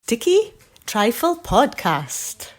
Sticky Trifle Podcast.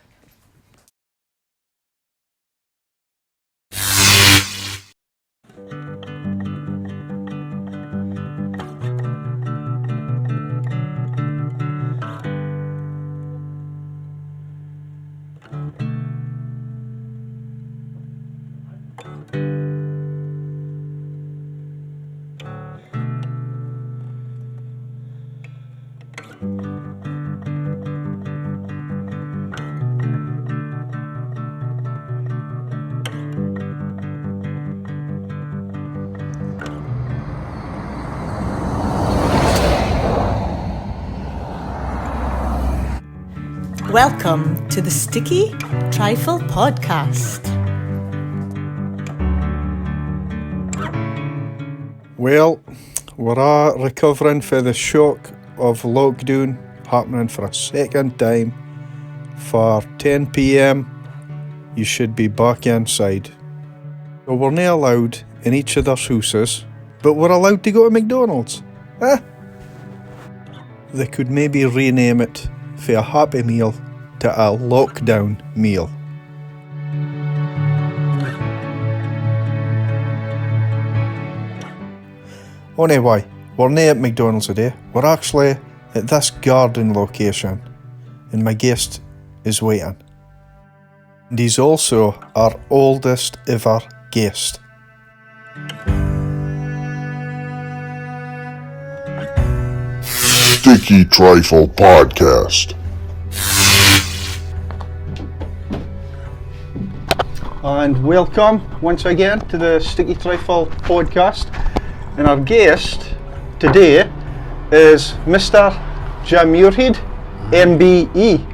Welcome to the Sticky Trifle Podcast. Well, we're all recovering for the shock of lockdown happening for a second time. For 10 p.m, you should be back inside. So we're not allowed in each other's houses, but we're allowed to go to McDonald's. They could maybe rename it for a Happy Meal to a lockdown meal. Anyway, we're not at McDonald's today. We're actually at this garden location, and my guest is waiting. And he's also our oldest ever guest. Sticky Trifle Podcast. And welcome once again to the Sticky Trifle Podcast. And our guest today is Mr James Muirhead, MBE.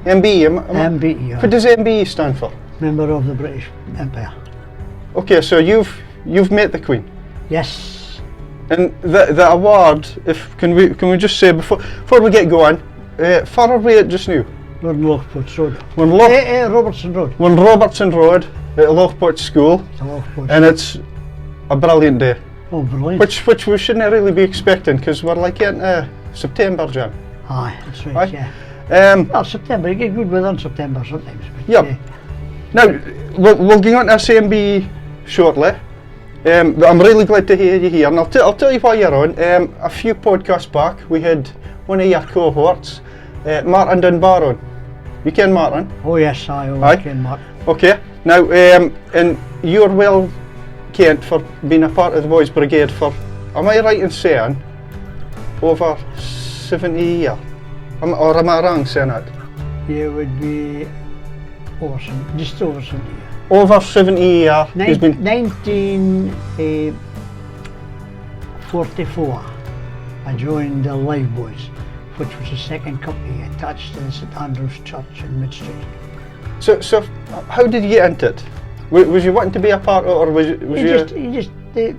MBE. What does MBE stand for? Member of the British Empire. Okay, so you've met the Queen. Yes. And the award, can we just say before we get going, far away at just now? We're in Lochport Road. Robertson Road. We're in Robertson Road at Lochport School, It's a Lochport. and it's a brilliant day. Oh, brilliant. Which we shouldn't really be expecting, because we're like into September, Jim. Aye, that's right, Right. yeah. Well, September, you get good weather in September sometimes. But, Yep. Now, we'll get on to SMB shortly. But I'm really glad to hear you here, and I'll tell you why you're on. A few podcasts back, we had one of your cohorts, Martin Dunbar on. You ken Martin? Oh yes, I Aye. always ken Martin. Okay. Now, and you're well kent for being a part of the Boys Brigade for, am I right in saying, over 70 years? Or am I wrong saying that? You would be just over 70 years. Over 70 years. He's been 1944, I joined the Live Boys, which was the second company attached to the St Andrew's Church in Mid Street. So how did you get into it? Was you wanting to be a part of it, or was you? The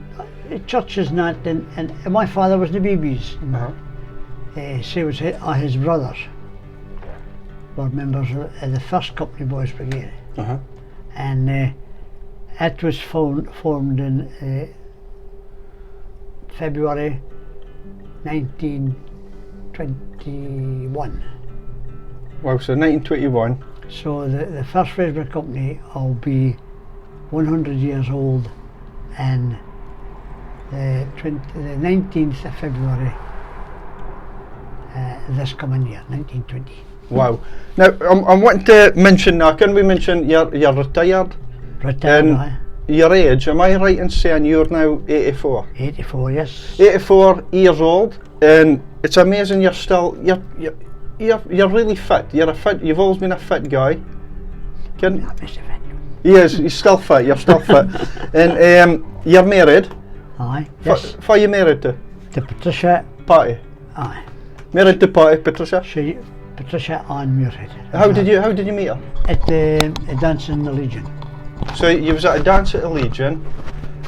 church is not, and my father was the BBs. So was his brothers were members of the first company Boys Brigade. And it was formed in February 1921. Wow, so 1921. So the first Fraserburgh company will be 100 years old in the 19th of February this coming year, 1920. Wow. Now, I'm wanting to mention now, can we mention you're retired? Retired, And aye. your age, am I right in saying you're now 84? 84, yes. 84 years old, and it's amazing you're still, you're really fit. You've always been a fit guy. Not Mr. Fit. He's still fit, you're still fit. And you're married? Aye, yes. Who are you married to? To Patricia, Patty? aye. Married to Patty, Patricia? Patricia Ann Muirhead. How did you meet her? At the dance in the Legion. So you was at a dance at the Legion,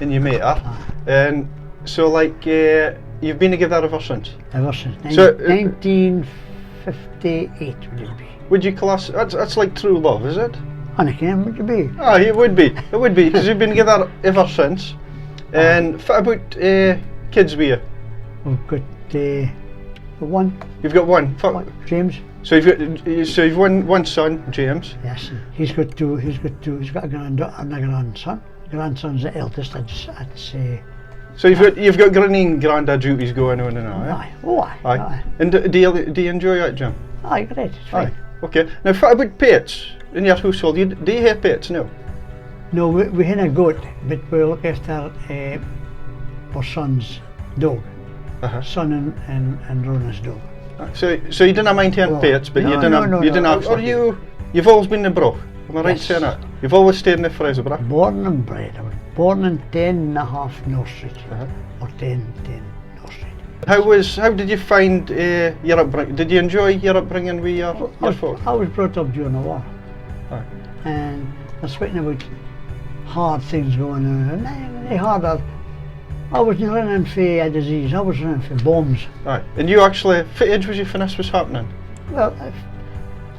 and you met her, and so like you've been together ever since. Ever since So, 1958 would it be? Would you class that's like true love, is it? Anakin, would you be? Ah, it would be, because you've been together ever since. And what about kids with you? We've got But one. You've got one. James. So you've one son, James. Yes. He's got two. He's got a granddaughter and a grandson. Grandson's the eldest. I'd say. So you've got granny and grandad duties going on and all. Aye. Oh aye. And do you enjoy that, Jim? Aye, great. It's fine. Aye. Okay. Now, what about pets in your household? Do you have pets now? No, we had a goat, but we look after our son's dog. Son and Rona's dog. So you didn't maintain pets, but you didn't. You've always been in Brough. Am I right saying that? You've always stayed in the Fraserburgh. Born and bred. I was born in 10.5 North Street, or 10 North Street. How did you find your upbringing? Did you enjoy your upbringing with your folk? I was brought up during the war, Aye. and I was speaking about hard things going on, and they harder. I wasn't running for a disease, I was running for bombs. Aye. And you actually, what age was you when this was happening? Well,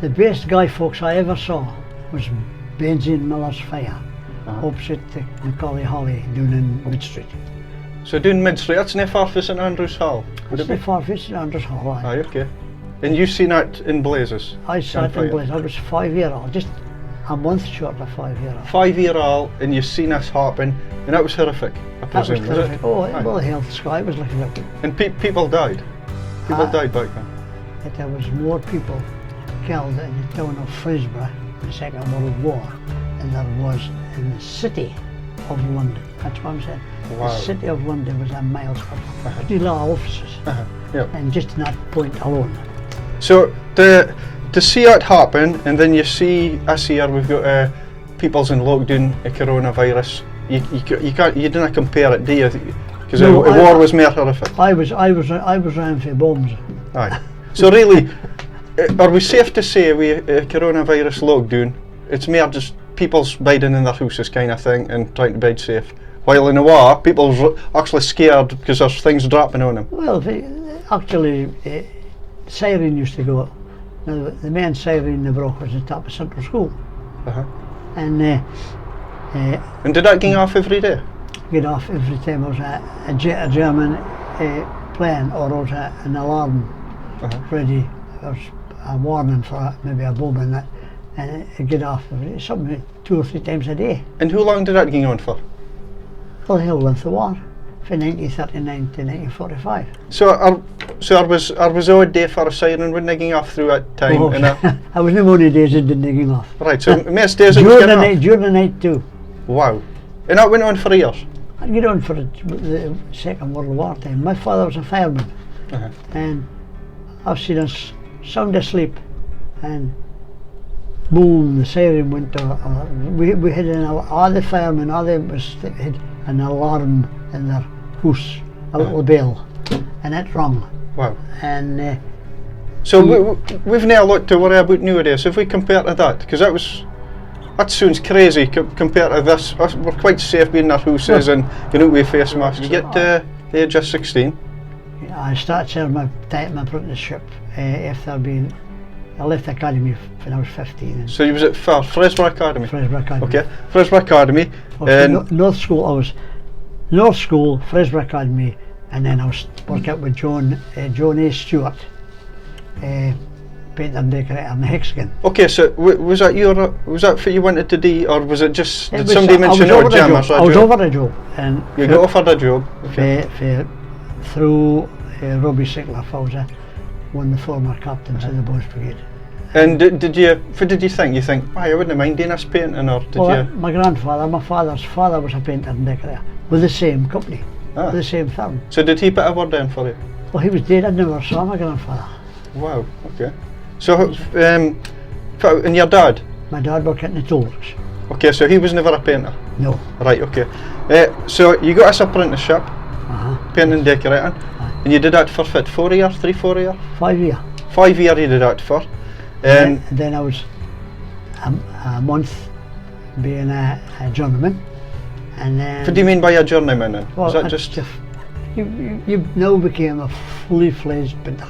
the best guy folks I ever saw was Benzine Miller's fire, opposite the Macaulay Holly down in Mid Street. So down Mid Street, that's not far from St Andrew's Hall? That's not far from St Andrew's Hall, aye. Aye, okay. And you seen that in blazes? I sat in blazes, I was 5 year old, just a month short of 5 year old. 5 year old, and you seen this happen, and that was horrific, I presume, was terrific. Well, the health sky was looking like it. And people died? People died back then? That there was more people killed in the town of Fraserburgh in the Second World War than there was in the city of London. That's what I'm saying. Wow. The city of London was a mile square. 50 law officers, Yep. and just in that point alone. So to see it happen, and then you see us here, we've got people's in lockdown, the coronavirus. You didn't compare it, do you? Because the war was more horrific. I was running for bombs. Aye. So really, are we safe to say with coronavirus lockdown, it's more just people's biding in their houses kind of thing and trying to bide safe? While in the war, people's actually scared because there's things dropping on them. Well, actually, siren used to go. Now, the main siren in the Brough was the top of Central School. And did that go off every day? Get off every time there was a German plane, or there was an alarm ready. There was a warning for maybe a bomb and that, and it get off something 2 or 3 times a day. And how long did that go on for? Well, the whole length of the war, from 1939 to 1945. So I was all day for a siren, wouldn't it go off through that time? Oh, I was no many days it didn't go off. Right, so most days it was getting off? During the night too. Wow. And that went on for years? I'd get on for the Second World War time. My father was a fireman, and I've seen us sound asleep, and boom, the siren went off. We had all the firemen, had an alarm in their house, a little bell, and it rang. Wow. And so we've now a lot to worry about nowadays. If we compare to that, because that sounds crazy compared to this. We're quite safe being in our houses and going out with face masks. You get to the age of 16. I started serving my apprenticeship after I left the academy when I was 15. So you was at Fraserburgh Academy? Fraserburgh Academy. Okay, Fraserburgh Academy. North School, I was North School, Fraserburgh Academy, and then I was working out with John A. Stewart, painter and decorator in the Hexagon. Okay, so was that what you wanted to do, or was it just, did somebody mention your jam? I was over a job. And you got offered a job? Okay. Through Robbie Sickliff, I was one of the former captains of the Boys Brigade. And what did you think? You think, I wouldn't mind doing this painting, or did you? My grandfather, my father's father was a painter and decorator with the same company, with the same firm. So did he put a word in for you? Well, he was dead, I never saw my grandfather. Wow, okay. So, and your dad? My dad worked in the tollworks. Okay, so he was never a painter? No. Right, okay. So you got this apprenticeship, painting and decorating, and you did that for 4 years, 4 years? 5 years. 5 years you did that for. And then I was a month being a journeyman. And then, what do you mean by a journeyman then? Well, is that just... You now became a fully fledged painter.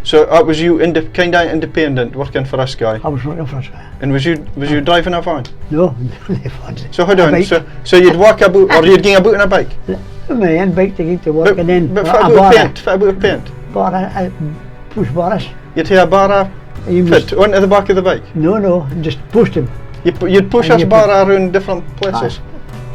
So that was you kind of independent, working for this guy? I was working for this guy. And was you driving a van? No, So hold on, so you'd walk about, or you'd go about on a bike? My own bike to get to work, and then But what about paint? bar, push bars. You'd have a bar You fit onto the back of the bike. no, just push them. You'd push And us you bar around different places.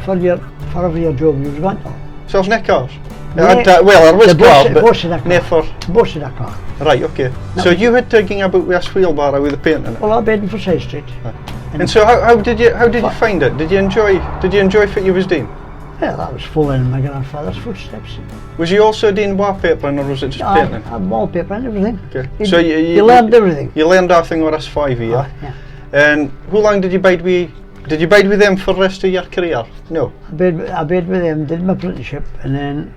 For every your job you was going to. So there's no cars? No, Well, there was the cars, boss of the but car. no for... Boss of the car. Right, okay. No. So you had to ging about with a wheelbarrow with the paint in it. Well, I bed in Forsyth Street. And so how did you find it? Did you enjoy what you was doing? Well, I was following my grandfather's footsteps. Was you also doing wallpapering, or was it just painting? I had wallpaper and everything. Okay. You, So you learned everything. You learned everything with us 5 years. Yeah. And how long did you bide with? Did you bide with them for the rest of your career? No. I bed with them, did my apprenticeship, and then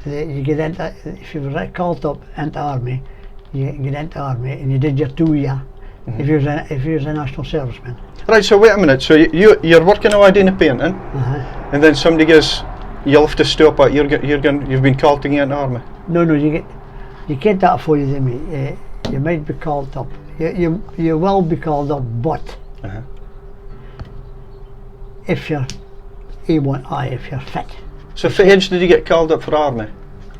you get into, if you were called up into army, you get into army and you did your 2 year. If you was a national serviceman. Right. So wait a minute. So you're working away doing the painting, and then somebody goes, you'll have to stop it. You've been called to get into army. No, you can't that for you, then you might be called up. You will be called up, but if you're A1I, if you're fit. So for age did you get called up for army?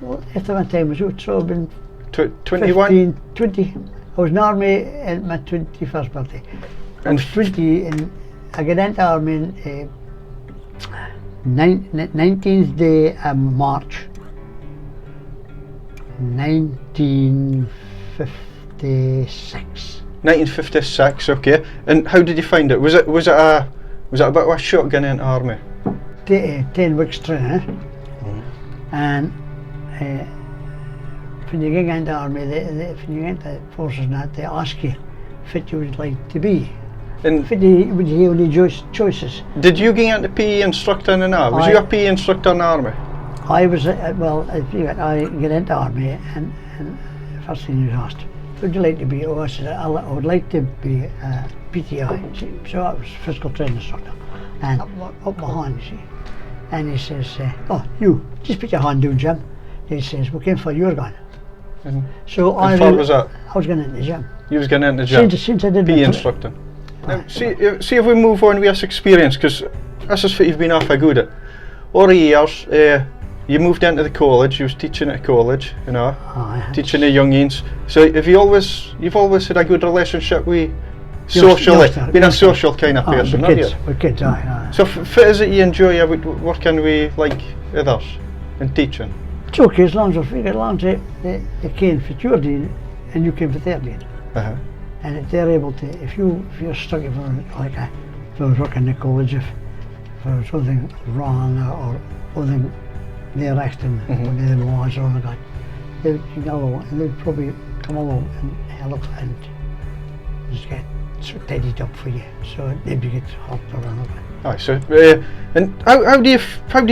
Well, after my time was out, so I've been 21. 20. I was in army at my 21st birthday. I And was 20 and I got into army in 19th day of March 1956. 1956. Okay. And how did you find it? Was it a bit of a shock getting into army? 10 weeks training, and when you get into army, when you get into forces and that, they ask you what you would like to be. And Would you have any choices? did you get into PE instructor in the army? Was you a PE instructor in the army? I was, I get into army, and first thing you was asked, would you like to be? Oh, I said, I would like to be a PTI. So I was physical training instructor. And up my hand, you see. And he says, oh, you, just put your hand down, Jim. He says, we came for your gun. So How far was that? I was going into the gym. You was getting into the gym? Since I did PE instructor. Now, see if we move on with this experience, because this is what you've been off a good at. Over the years, you moved into the college. You was teaching at college, you know, teaching the youngins. So you've always had a good relationship with socially, being a social kind of person, with haven't you? kids, with kids, aye. So what is it you enjoy about working with like others and teaching? It's okay as long as they can fit your deal and you can fit their deal. And if they're able to, if you're stuck for if I was working in the college, if there was something wrong or something they're acting when they laws or like that, they'd probably come along and help and just get tidied up for you, so maybe get helped around. Aye, so and how do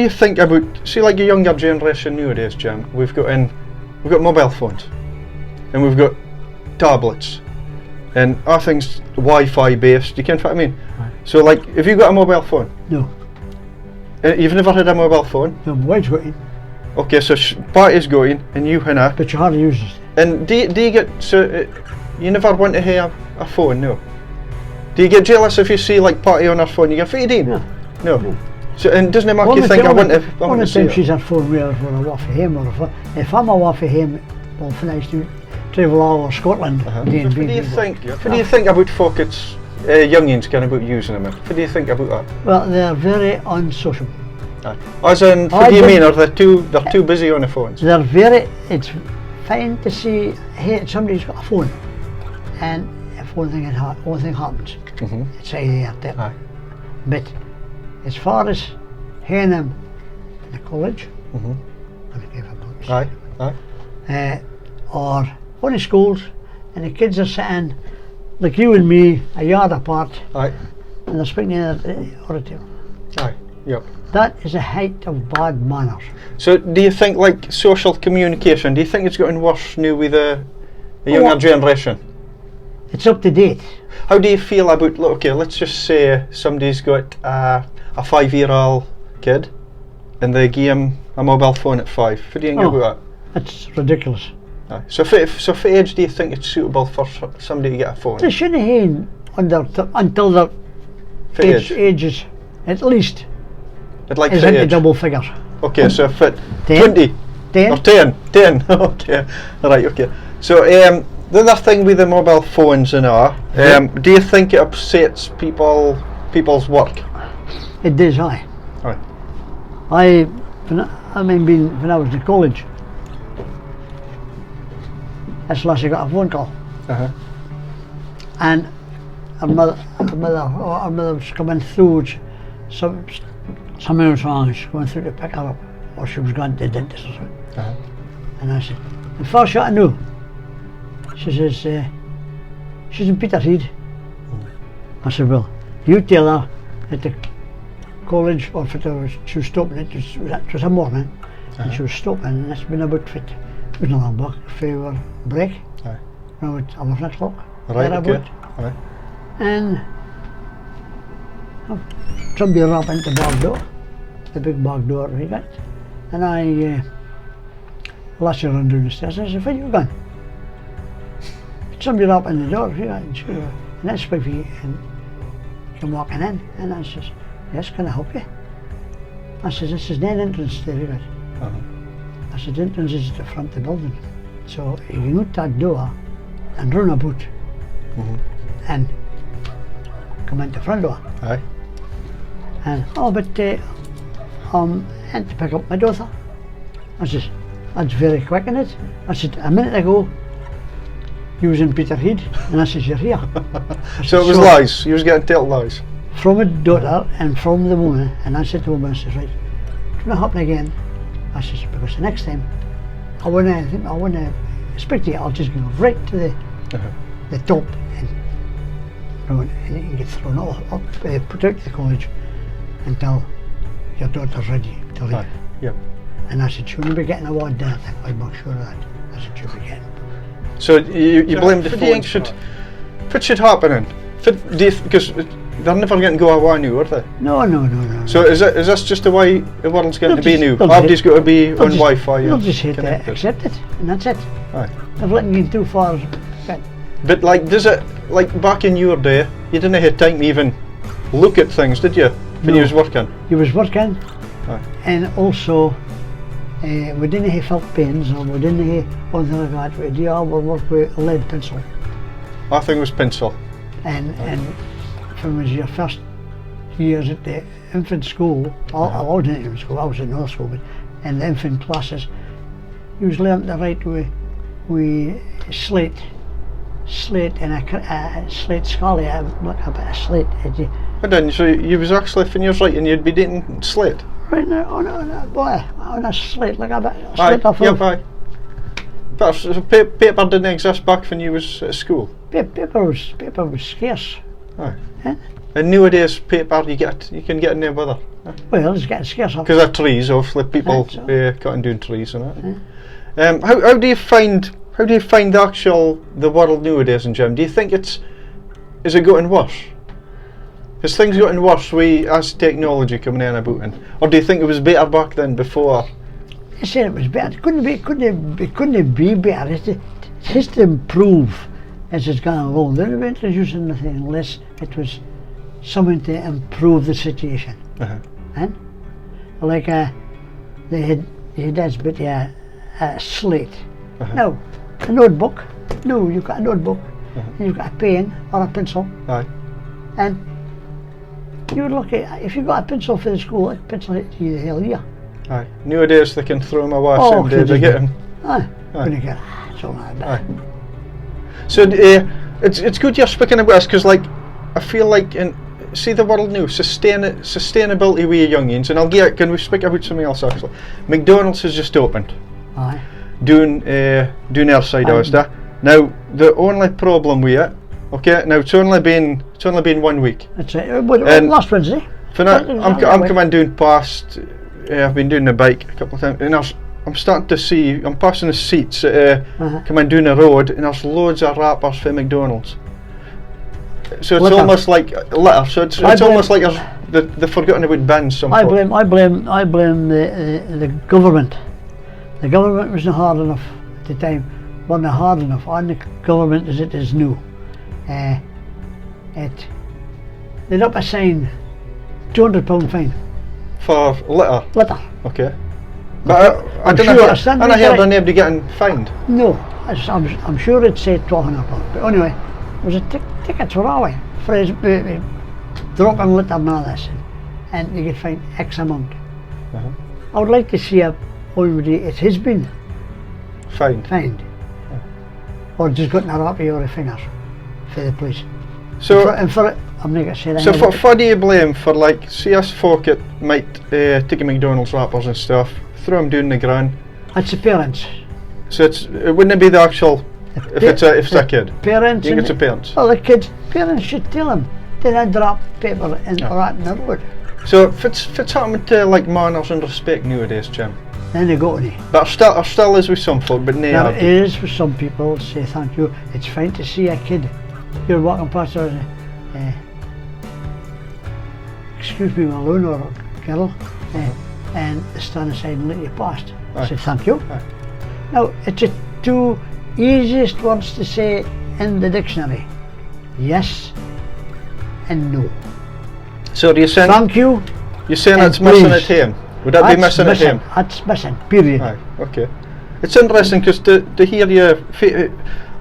you think about, see, like the younger generation nowadays, Jim? We've got mobile phones, and we've got tablets, and our things Wi-Fi based. You can't what I mean? Right. So like, if you got a mobile phone, No, you've never had a mobile phone. no, my wife's got it, Okay, so party's going, and you hannah. but you hardly use it. And do you get you never want to have a phone? No. Do you get jealous if you see like party on her phone? You go, "What are you doing?" No. So, and doesn't it make you think, I want to see time her? she's on phone with her for a walk for him, or if I'm a walk for him, well, finish to travel all over Scotland. What do you think? What do you think about folks, youngins, going about using them? What do you think about that? Well, they're very unsociable. As in, what do you mean? Are they're too busy on the phones? It's fine to see, hey, somebody's got a phone, and if one thing happens, it's either there. Aye. But as far as hearing them in the college, Aye. or one of the schools, and the kids are sitting like you and me, a yard apart, Aye. and they're speaking in the auditorium. Aye. Yep. That is a height of bad manners. So, do you think, like, social communication, do you think it's getting worse now with the younger generation? It's up to date. How do you feel about, okay, let's just say somebody's got a 5-year-old kid and they give him a mobile phone at 5. What do you think about that? It's ridiculous. Aye. So for age do you think it's suitable for somebody to get a phone? They shouldn't have until their ages at least I'd like is for into age. double figures. Okay, so if it 10? 20, Or 10. Okay. Right, okay. So the other thing with the mobile phones and all, do you think it upsets people's work? It does, aye. Right. When I was in college, that's last I got a phone call. Uh-huh. And our mother was coming through, something was wrong, she was going through to pick her up, or she was going to the dentist or something. Uh-huh. And I said, the first shot I knew, she says, she's in Peterhead. I said, well, you tell her at the college, or if she was stopping, it was a morning, and she was stopping, and it's been about, it was not long back, for our break, around 11 o'clock. Right, okay. Right. And somebody rapped into the back door, the big back door we got, and I lashed her on down the stairs. I said, where you going? Somebody rapped on the door, and that's why we came walking in, and I says, yes, can I help you? I says, this is an entrance there, we got. I said, the entrance is at the front of the building, so you can out that door and run about. And come in the front door. Aye. And and to pick up my daughter. I says, that's very quick, isn't it? I said, a minute ago you was in Peterhead, and I says, you're here. So it was lies. You was getting told lies. From a daughter and from the woman, and I said to the woman, I says, right, it's going to happen again. I says, because the next time I want to speak to you, I'll just go right to the top and you can get thrown up, put out to the college until your daughter's ready to leave. Yep. And I said, she wouldn't be getting a word there, I'd make sure of that. I said, she'll be getting. So you blame the phone what should happen then? Because they're never going to go away new, are they? No. So is this just the way the world's going to be new? Everybody's got to be on Wi-Fi. They'll just hate to accept it, and that's it. Aye. They've let me too far. But like, does it, like back in your day, you didn't have time to even look at things, did you? When you was working? You was working, Aye. and also we didn't have felt pens, or we didn't have anything like that. We did all our work with a lead pencil. My thing was pencil. And from your first years at the infant school, I wasn't in infant school, I was in North school, but in the infant classes, you was learning to write with slate and a slate scully, like a bit of slate. I didn't, so you was actually, when you was writing, you'd be dating slate? Right now, on a slate, like a bit of slate off of. Aye. But paper didn't exist back when you was at school? Paper was scarce. Aye. Yeah? And nowadays paper you can get in there with it. Well, it's getting scarce. Because of trees, obviously people cutting down trees and that. Yeah. How do you find the world nowadays, and Jim? Do you think is it getting worse? Has things gotten worse as technology coming in about, or do you think it was better back then before? I said it was better. It couldn't be better. It has to improve as it's gone along. They didn't introduce anything unless it was something to improve the situation. And like they had this bit a slate. No, a notebook. No, you've got a notebook. And you've got a pen or a pencil. Aye. And you would look at, if you got a pencil for the school, a pencil hit you the hell yeah. Aye. Nowadays they can throw them away same day they get them. Aye. When you get, it's all like that. Aye. So it's good you're speaking about this, because like I feel like see the world now, sustainability with your youngins, and can we speak about something else actually? McDonald's has just opened. Aye. Doing our side of it. Now the only problem with it, okay, now it's only been 1 week. That's it. Last Wednesday. I'm coming down past. I've been doing the bike a couple of times, and I'm starting to see. I'm passing the seats coming down the road, and there's loads of wrappers for McDonald's. So it's almost like litter. So it's almost like they've forgotten about bins. I blame the government. The government wasn't hard enough at the time. Wasn't hard enough on the government as it is now. They'd up a sign, £200 fine. For litter? Litter. Okay. But I I'm don't sure know. I stand And I with heard the- of anybody getting fined. No, I'm sure it said £1,200. But anyway, it was a tickets were all right. Drunk on litter and all this, and you get fined X amount. I would like to see already it has been Fined. fined, or just gotten a rap over the fingers for the police. So, And for it, I'm not going to say that. so for do you blame for, like, see us folk at might take a McDonald's wrappers and stuff, throw them down the ground. It's the parents. So it wouldn't be the actual if it's a kid. Parents. You think and it's the parents. Well, the kids. Parents should tell them. They don't drop paper in rat in the road. So if it's happening to, like, manners and respect nowadays, Jim. Then they go to me. But still is with some folk, but There nay. is for some people say thank you. It's fine to see a kid. You're walking past her, excuse me, Malone or girl, and stand aside and let you past. Aye. Say thank you. Aye. Now it's the two easiest words to say in the dictionary. Yes and no. So do you saying Thank you. you're saying and it's missing please. at home? Would that be That's missing at home? That's missing. Period. Aye, okay. It's interesting because to hear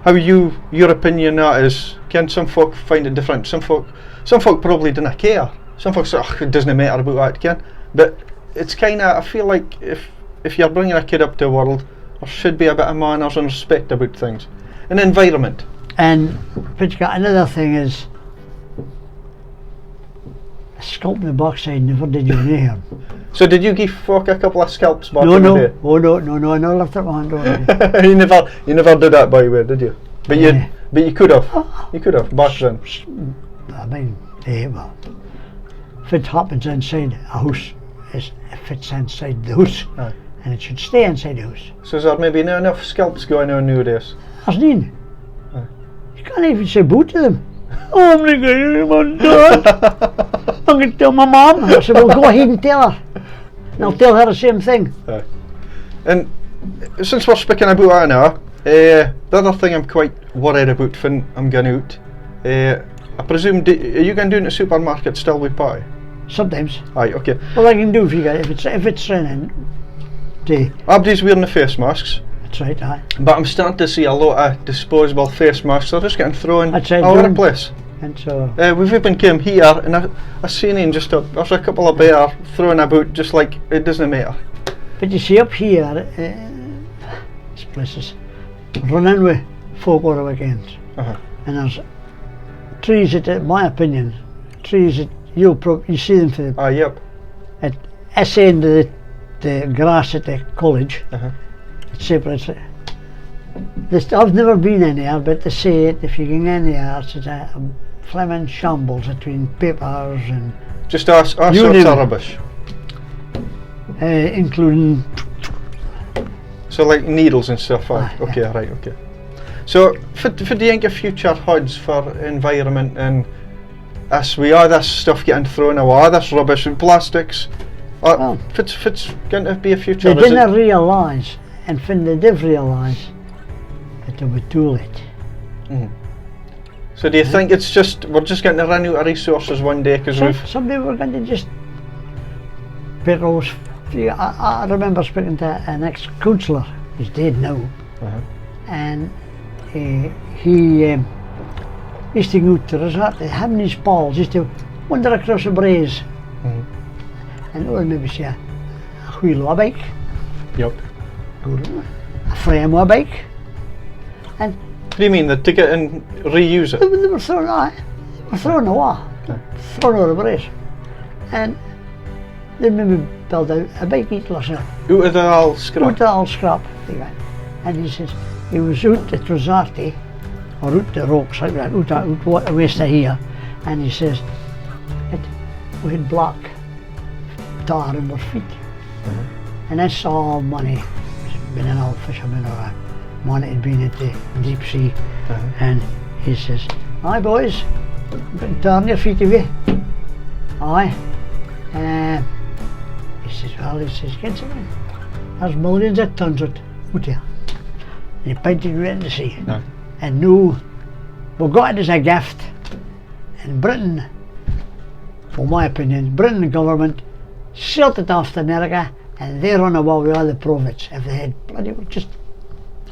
how your opinion on that is. Can some folk find it different? Some folk probably don't care. Some folk say, oh, it doesn't matter about that, can. But it's kind of, I feel like if you're bringing a kid up to the world, there should be a bit of manners and respect about things, and environment. And but another thing is, a scalp in the backside never did you any harm. So did you give folk a couple of scalps back No, in no, the day? oh no, I never left it behind. you never did that, by the way, did you? But Yeah. you could have. You could have back then. I mean, well, if it happens inside a house, if it's inside the house, Aye. and it should stay inside the house. So is there maybe not enough scalps going on nowadays? There's none. Aye. You can't even say boo to them. Oh, I'm not going to my dad. I'm going to tell my mum. I said, well, go ahead and tell her. And I'll tell her the same thing. Aye. And since we're speaking about that now, the other thing I'm quite worried about when I'm going out, I presume, are you going down to the supermarket still with pie? Sometimes. Aye, okay. Well, I can do if you got if it's raining. Everybody's wearing the face masks, That's right, aye. but I'm starting to see a lot of disposable face masks. They're just getting thrown That's right, all over the John. place. And so We've even came here and I seen him just there's a couple of bear throwing about just like it doesn't matter. but you see up here, this place is running with folk over the weekends. Uh-huh. And there's trees that, in my opinion, trees that you see them for the, Yep. at this end of the grass at the college. Uh-huh. It's separates it. I've never been in there, but they say it, if you get in there, it's a flaming shambles between papers and Just our sorts You of name it. rubbish. including So like needles and stuff. Aye, Okay, right, okay. So for do you think of future HUDs for environment and us, we are this stuff getting thrown away, this rubbish and plastics? Well, If it's going to be a future, they is didn't it? realise, and when they did realise, that they were too late. So do you think it's just we're just going to run out of resources one day because we've Somebody were going to just because I remember speaking to an ex-councillor, he's dead now, and he used to go to the resort, him and his pals used to wander across the braes, and it would maybe say a wheel of a bike, Yep. a frame of a bike, and What do you mean? That to get and reuse it? they were thrown away, thrown out of the braes, and they maybe built a bike eat or something. Out of the all scrap. Out the all scrap, he went. And he says, he was out at Rosarty, or out the rocks like that, out west of here, and he says, we had black tar in our feet. And that's all money, been an old fisherman or a man that had been at the deep sea. And he says, aye boys, been tar in your feet have you? Aye. He says, well, he says, get something. There's millions of tons of it out here. And he pointed right in the sea. Aye. And no, we got it as a gift. And Britain, for my opinion, Britain government sold it off to America and they run away with all the profits if they had bloody just.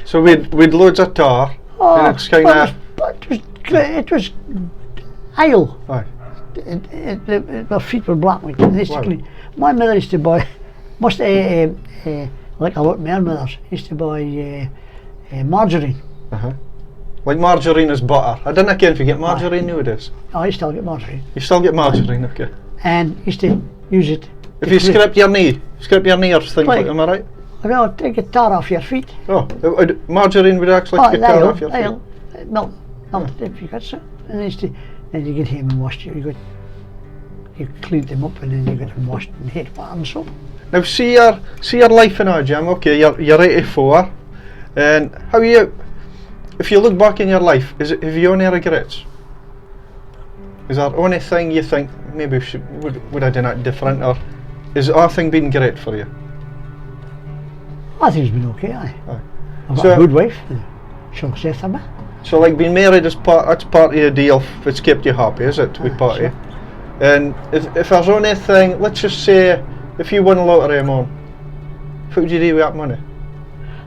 So we'd loads of tar, and it's kind of. But it was ale. Aye. Their feet were black. Basically, my mother used to buy, like a lot of my mothers, used to buy margarine. Like margarine is butter. I don't know if you get margarine nowadays. I still get margarine. You still get margarine, okay. And used to use it. If you scrape your knee or things like that, am I right? No, take a tar off your feet. Oh, margarine would actually take a tar off your feet? Melt if you got so. And then you get him and washed it. You cleaned them up and then you get them washed and hit water and soap. Now see your life now, Jim. Okay, you're 84, and how you? If you look back in your life, have you any regrets? Is there any thing you think maybe would I do that different, or is everything been great for you? I think it's been okay. Aye. I've got So- a good wife. She'll say for me. So like being married is that's part of your deal. It's kept you happy, is it? To be part of you. And if there's anything, let's just say, if you won a lottery amount, what would you do with that money?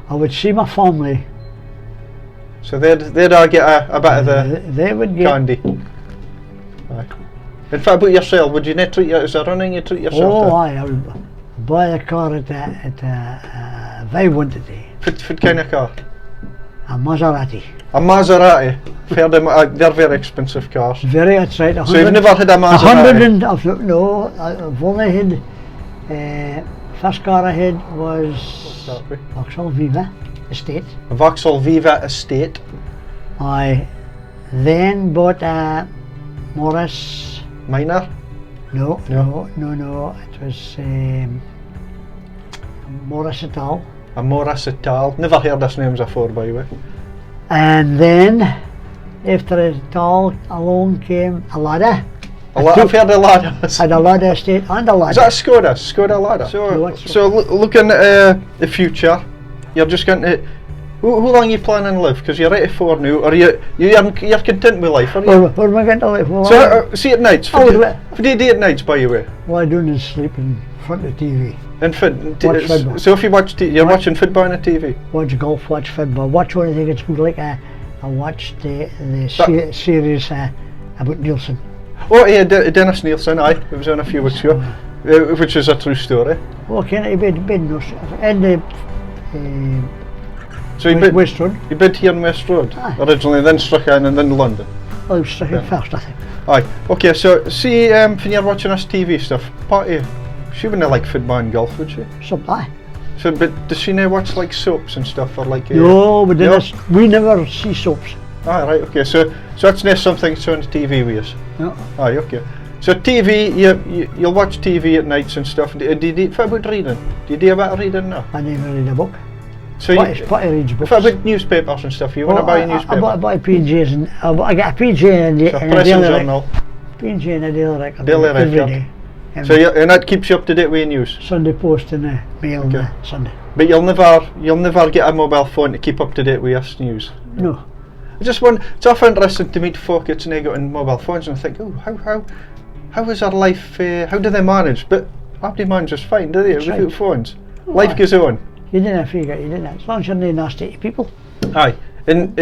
I would see my family. So they'd all get a bit of the They would get. candy. Aye. In fact, about yourself, would you not treat you? Is there anything you treat yourself Oh, to? aye, I would buy a car at if I wanted to. What kind of car? A Maserati. A Maserati. They're very expensive cars. Very, that's right. So you've never had a Maserati? I've only had. First car I had was Vauxhall Viva Estate. A Vauxhall Viva Estate. I then bought a Morris. Minor. No. It was Morris et al. A Morris et al. Never heard this names before, by the way. And then after et al. Along came a Lada. I've heard of Ladas. Had a Lada Estate and a Lada. Is that a Skoda? Skoda Lada? So looking at the future, you're just going to. How long are you planning to live? Because you're 84 now, or you're content with life, are you? Where am I going to live? Well, So see at nights. What do you do at nights, by the way? All I do is sleep in front of the TV. And Watch football. so if you watch, you're watching football on the TV. Watch golf, watch football, watch anything that's good. Like I watched the series about Nielsen. Oh yeah, Dennis Nielsen. Aye, it was on a few weeks ago, which is a true story. Oh, can I been in the So you've West Road? been here on West Road Aye. originally, then Strickland, and then London. I was stuck in first, I think. Aye. Okay, so see, when you're watching this TV stuff, Patty, she wouldn't like football and golf, would she? Something. Aye. So, but does she now watch like soaps and stuff, or like? No, we never see soaps. Ah, right. Okay, so that's not something that's on the TV with us. No. Aye. Okay. So TV, you'll watch TV at nights and stuff. Do you what about reading? Do you do a bit of reading now? I never read a book. So Patty reads books. what about newspapers and stuff? You want to buy a newspaper? I buy PJs and I get a PJ and So a Press daily and Journal. PJ and a daily record. Daily every record. day. So and that keeps you up to date with your news. Sunday Post and the Mail Okay. on Sunday. But you'll never get a mobile phone to keep up to date with your news. No. I just want. It's often interesting to meet folk that's now got mobile phones and think, oh, how is their life? How do they manage? But everybody manages fine, do they? That's Without right. phones, Oh, life aye. goes on. You didn't figure. You didn't. As long as you're not nasty to people. Aye, and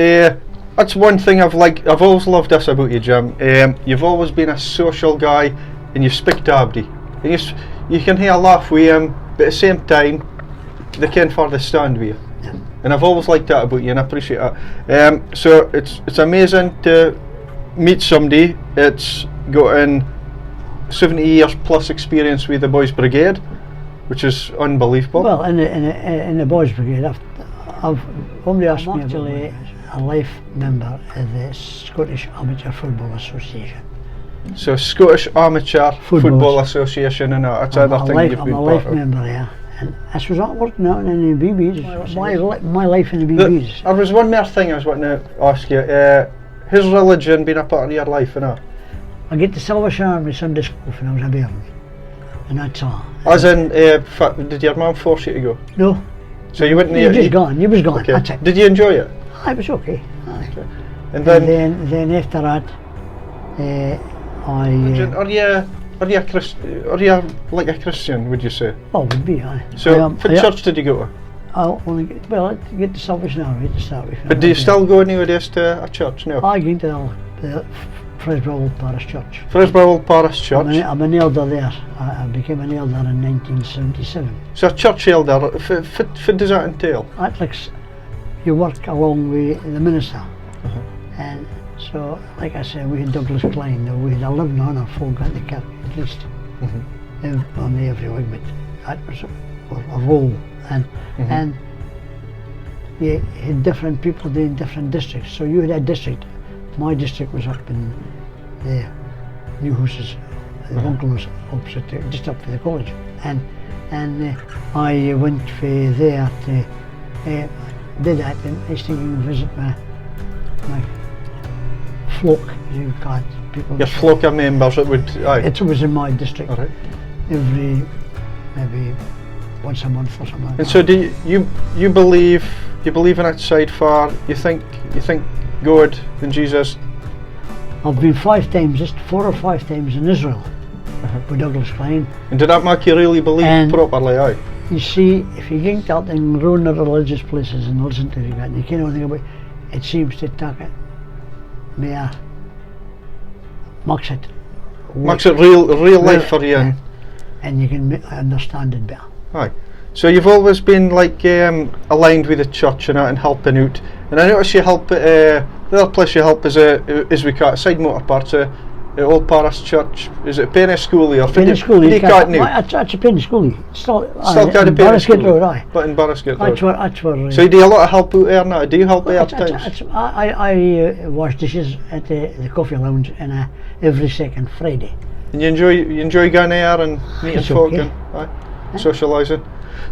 that's one thing I've always loved this about you, Jim. You've always been a social guy, and you speak to everybody. And you can hear a laugh with him, but at the same time, they can further stand with you. Yeah. And I've always liked that about you, and I appreciate that. So it's amazing to meet somebody that's got 70 years plus experience with the Boys Brigade, which is unbelievable. Well, in the Boys Brigade, I've only asked me actually a life member of the Scottish Amateur Football Association. So Scottish Amateur Football Football. Association, and that's I'm other thing you've I'm been a part life of. member there, and this was not working out in the BBs. My life in the BBs. There was one more thing I was wanting to ask you. Has religion been a part of your life, you know? I get the Salvation Army Sunday school when I was a bairn, and that's all. As in, did your mum force you to go? No, So you went. you just gone. You was gone. Okay. That's it. Did you enjoy it? It was okay. Aye. And And then, then after that, are you Are you like a Christian, would you say? Oh, would be, aye. So, what church did you go to? I get the Salvation Army to start with. But do you still go nowadays to a church now? I go to the Fraserburgh Parish Church. Fraserburgh Parish Church? I'm an elder there. I became an elder in 1977. So a church elder, what does that entail? That's like you work along with the minister. And so, like I said, we had Douglas Klein, we had 1100 folk at the kirk at least, on every week, but that was a role. And you had different people doing different districts. So you had a district. My district was up in the new houses, the bungalows opposite, just up to the college. And I went for there to did that, and I used to visit my flock, as you call it. People. Your flock of members, it would. Aye. It was in my district. Right. Maybe once a month or something. And so, do you believe in that side for? You think God and Jesus? I've been 4 or 5 times in Israel with Douglas Klein. And did that make you really believe properly? Aye. You see, if you get out and go in the religious places and listen to it, and you can't think about it, seems to take it more, makes it real life for you. And you can understand it better. Aye. So you've always been like aligned with the church and helping out. And I notice you help at the other place you help is we call it Side Motor Parts, Old Parish Church. Is it Penny Schoolie or Penny Schoolie? It's a Penny Schoolie. Still kind of Penny Schoolie. Road, aye. But in Barrasgate Road. That's where. So you do a lot of help out there now. Do you help there at times? I wash dishes at the coffee lounge every second Friday. And you enjoy going there and meeting folk and socialising.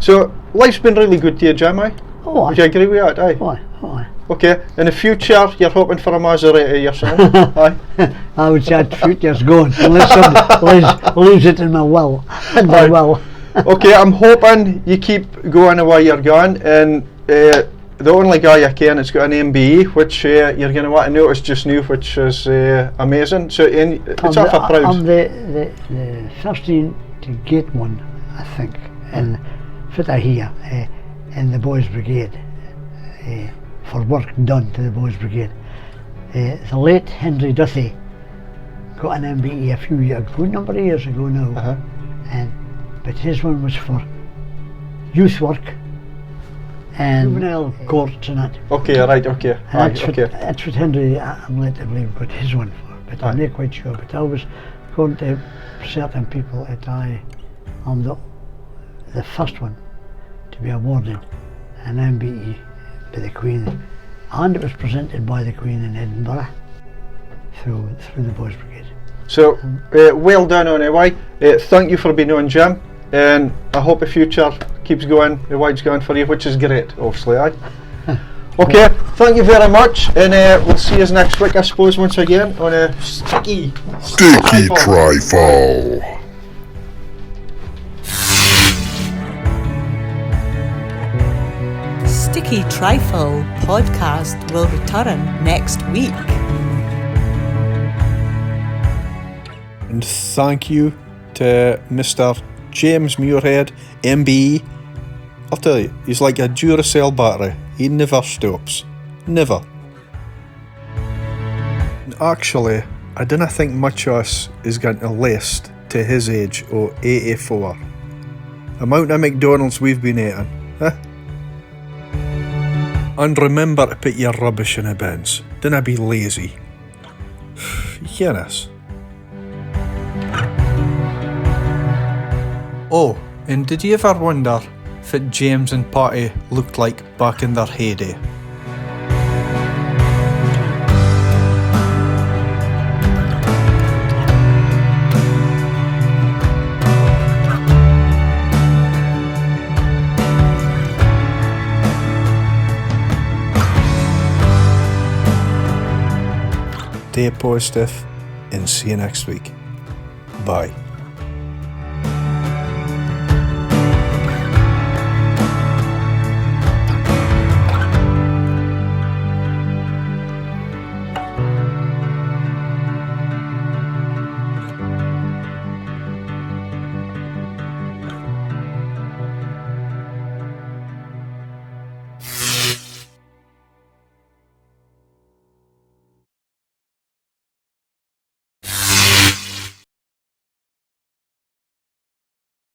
So life's been really good to you, Jim, aye? Oh, aye. Would you agree with that, aye? Aye. Okay, in the future you're hoping for a Maserati yourself, aye? I would say the future's gone, unless somebody leaves it in my will. Okay, I'm hoping you keep going the way you're going, and the only guy I can that's got an MBE, which you're going to want to notice just now, which is amazing. So it's awful proud. I'm the first to get one, I think, and fit here in the Boys Brigade, for work done to the Boys Brigade. The late Henry Duthie got an MBE a number of years ago now, but his one was for youth work and juvenile courts and that. Okay, right, okay. And that's what Henry, I'm led to believe, got his one for, but I'm not quite sure. But I was going to certain people that I'm the first one to be awarded an MBE by the Queen, and it was presented by the Queen in Edinburgh through the Boys Brigade. So well done anyway. Thank you for being on, Jim, and I hope the future keeps going the way it's going for you, which is great, obviously, aye? Okay, thank you very much, and we'll see you next week, I suppose, once again on a Sticky Trifle. Sticky Trifle podcast will return next week. And thank you to Mr James Muirhead, MBE. I'll tell you, he's like a Duracell battery. He never stops. Never. And actually, I don't think much of us is going to last to his age of 84. Amount of McDonald's we've been eating, huh? And remember to put your rubbish in the bins. Don't be lazy. Yes. Oh, and did you ever wonder what James and Patty looked like back in their heyday? Stay positive and see you next week. Bye.